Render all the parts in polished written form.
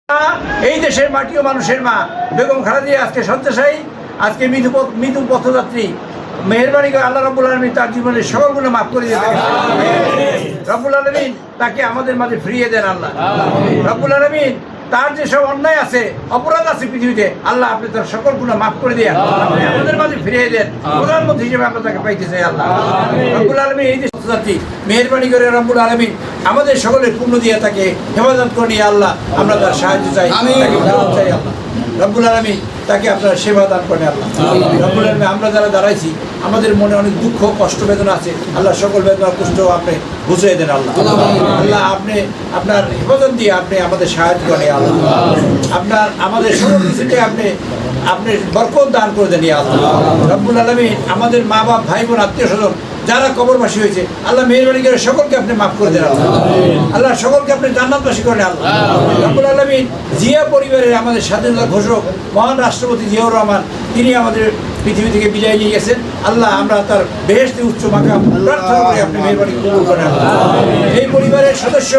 এই দেশের মাটি ও মানুষের মা বেগম খালেদা জিয়া আজকে শয্যাশায়ী, আজকে মৃত্যু পথযাত্রী। মেহেরবানি করে আল্লাহ রাব্বুল আলামিন তার জীবনের সকল গুনাহ মাফ করে দিতে রাব্বুল আলামিন তাকে আমাদের মাঝে ফিরিয়ে দেন। আল্লাহ রাব্বুল আলামিন তার যেসব অন্যায় আছে, অপরাধ আছে পৃথিবীতে, আল্লাহ আপনি তার সকল গুনাহ মাফ করে দেন, আপনি আমাদের মাঝে ফিরিয়ে দেন। প্রধানমন্ত্রী হিসেবে আমরা তাকে পাইতে চাই। আল্লাহ রাব্বুল আলামিন এই যে পথযাত্রী, মেহেরবানি করে রাব্বুল আলামিন আমাদের সকলের পুণ্য দিয়ে তাকে হেফাজত করে নিয়ে আল্লাহ আমরা তার সাহায্য চাই, তাকে ফেরত চাই। আল্লাহ রব্বুল আলামিন তাকে আপনার সেবা দান করেন। আল্লাহ রব্বুল আলামিন আমরা যারা দাঁড়াইছি আমাদের মনে অনেক দুঃখ কষ্ট বেদনা আছে, আল্লাহ সকল বেদনা কষ্ট আপনি বুঝিয়ে দেন। আল্লাহ আল্লাহ আপনি আপনার হেফাজত দিয়ে আপনি আমাদের সাহায্য করেন। আল্লাহ আমাদের সকল কিছুতে আপনি বরকত দান করে দেন। আল্লাহ রব্বুল আলামিন আমাদের মা বাপ ভাই বোন আত্মীয় স্বজন যারা কবরবাসী হয়েছে, আল্লাহ মেহেরবানি করে সকলকে আপনি মাফ করে দেন। আল্লাহ সকলকে আপনি জান্নাতবাসী করেন। আল্লাহ রব্বুল আলামিন জিয়া পরিবারের আমাদের স্বাধীনতা ঘোষক মহান রাষ্ট্রপতি জিয়াউর রহমান, তিনি আমাদের পৃথিবী থেকে বিদায় নিয়ে গেছেন। আল্লাহ আমরা তার বেহেশতে উচ্চ মাকাম প্রার্থনা করি, আপনি মেহেরবানি কবুল করেন। এই পরিবারের সদস্য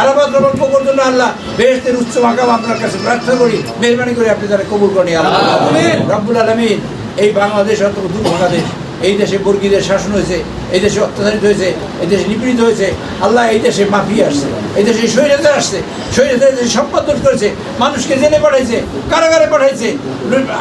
আরাফাত রহমান পকর জন্য আল্লাহ বেহেশতের উচ্চ মাকাম আপনার কাছে প্রার্থনা করি, মেহেরবানি করে আপনি তারা কবুল করেন। আল্লাহ রব্বুল আলামিন এই বাংলাদেশ অন্তত দুর্ভাগা দেশ, এই দেশে বর্গীদের শাসন হয়েছে, এই দেশে অত্যাচারিত হয়েছে, এই দেশে নিপীড়িত হয়েছে। আল্লাহ এই দেশে মাফিয়া আসছে, এই দেশে স্বৈরাচার আসছে, স্বৈরাচার দেশে সম্পদ দূর করেছে, মানুষকে জেলে পাঠাইছে, কারাগারে পাঠাইছে,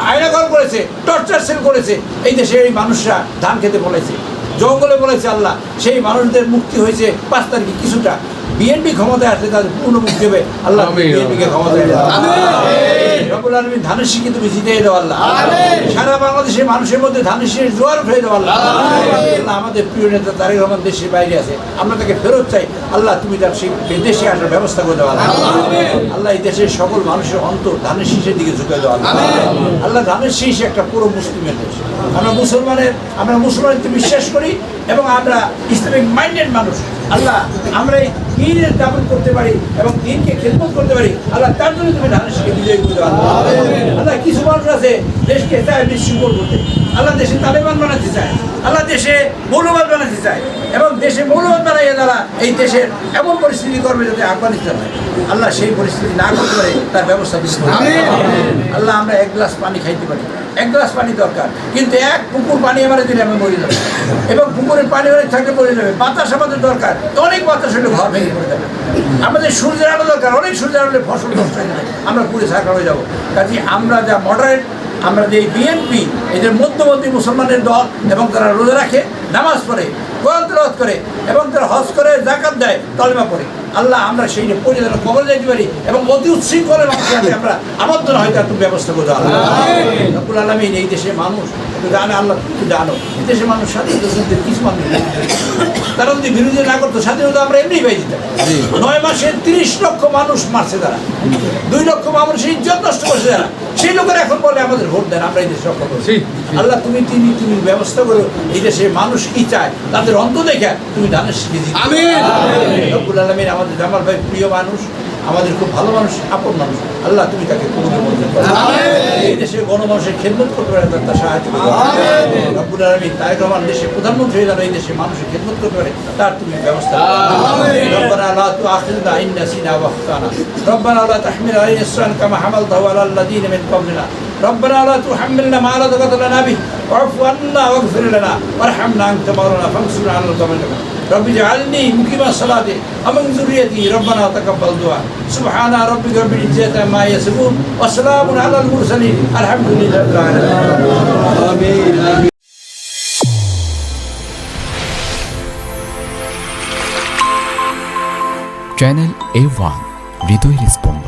আয়নাঘর করেছে, টর্চার সেল করেছে। এই দেশে এই মানুষরা ধান খেতে বলেছে, জঙ্গলে বলেছে। আল্লাহ সেই মানুষদের মুক্তি হয়েছে 5 তারিখে কিছুটা। বিএনপি ক্ষমতায় আসলে তাদের পূর্ণ মুক্তি হবে। আল্লাহ বিএনপিকে ক্ষমতায় রব্বুল আলামিন ধানের শীষকে তুমি জিতিয়ে দাও। আল্লাহ সারা বাংলাদেশের মানুষের মধ্যে ধানের শীষের জোয়ার উঠে দাও। আল্লাহ আল্লাহ আমাদের প্রিয় নেতা তারেক রহমান দেশের বাইরে আছে, আমরা তাকে ফেরত চাই। আল্লাহ তুমি তার সেই দেশে আসার ব্যবস্থা করে দাও। আল্লাহ এই দেশের সকল মানুষের অন্তর ধানের শীষের দিকে ঝুঁকে দাও। আল্লাহ ধানের শীষ একটা পুরো মুসলিমের দেশ, আমরা মুসলমানকে বিশ্বাস করি এবং আমরা ইসলামিক মাইন্ডেড মানুষ। আল্লাহ আমরা এই দিনের দাপন করতে পারি এবং দিনকে খেদমত করতে পারি। আল্লাহ তার জন্য তুমি ধানের শীষকে বিজয় করে দাও। আল্লাহ কিছু মানুষ আছে দেশকে চায় বিশৃঙ্খল করতে, আল্লাহ দেশে তালেবান বানাতে চায়, আল্লাহ দেশে মৌলবাদ বানাতে চায় এবং দেশে মৌলবাদ বানাইয়া তারা এই দেশের এমন পরিস্থিতি করবে যাতে আফগানিস্তান হয়। আল্লাহ সেই পরিস্থিতি না করতে পারে তার ব্যবস্থা দিতে। আল্লাহ আমরা 1 গ্লাস পানি খাইতে পারি, 1 গ্লাস পানি দরকার, কিন্তু 1 পুকুর পানি আমাদের দিলে আমি মরে যাবো এবং পুকুরের পানি অনেক থাকলে পড়ে যাবে। বাতাস আমাদের দরকার, অনেক বাতাস হলে ঘর ভেঙে পড়ে যাবে। আমাদের সূর্যের আলো দরকার, অনেক সূর্যের আলো ফসল নষ্ট হয়ে যাবে, আমরা পুরে সাকার হয়ে যাবো। কাজে আমরা যা মডারেট, আমরা যে বিএনপি এদের মধ্যবর্তী মুসলমানের দল এবং তারা রোজা রাখে, নামাজ পড়ে, কোরআন তেলাওয়াত করে এবং তারা হজ করে, যাকাত দেয়, কলেমা পড়ে। আল্লাহ আমরা সেই পরিচালনা কবর যাইতে পারি এবং অতি উচ্ছৃঙ্খলের মানুষের সাথে আমরা আবদ্ধ না হয়, তার তুমি ব্যবস্থা করে দাও। রব্বুল আলামিন এই দেশের মানুষ জানে, আল্লাহ তুমি জানো এই দেশের মানুষ স্বাধীনতা কিছু মানুষ তারা যদি বিরোধী না করতো স্বাধীনতা আমরা এমনি পাই দিতাম। 9 মাসে 30 লক্ষ মানুষ মারছে তারা, 2 লক্ষ মানুষের ইজ্জত নষ্ট করছে তারা। সেই লোকের এখন বলে আমাদের ভোট দেন, আমরা এই দেশ রক্ষা করছি। আল্লাহ তুমি ব্যবস্থা করো, এই দেশের মানুষ কি চায় তাদের অন্ত দেখে তুমি ধানের শিখে দিই। রব্বুল আলামিন আমাদের জামাল ভাই প্রিয় মানুষ, আমাদের খুব ভালো মানুষ, আপন মানুষ। আল্লাহ তুমি তাকে এই দেশের গণমানুষের খেদমত করতে পারে, তার সাহায্য করো। রব্বুল আলামিন তারেক রহমান দেশের প্রধানমন্ত্রী হয়ে যাবে, এই দেশের মানুষের খেদমত করতে পারে, তার তুমি ব্যবস্থা করো। রব্বানা লা তুআখিযনা ইন নাসিনা ওয়া আখতানা রব্বানা লা তাহমিল আলাইনা ইসরান কামা হামালতাহু আলাল লাযিনা মিন ক্বাবলিনা ربنا لا تحملنا ما لا طاقة لنا به واعف عنا واغفر لنا وارحمنا أنت مولانا فانصرنا على القوم الكافرين رب اجعلني مقيم الصلاة ومن ذريتي ربنا تقبل دعاء سبحان ربك رب العزة عما يصفون وسلام على المرسلين الحمد لله رب العالمين آمين। চ্যানেল A1 হৃদয় রেসপন্স।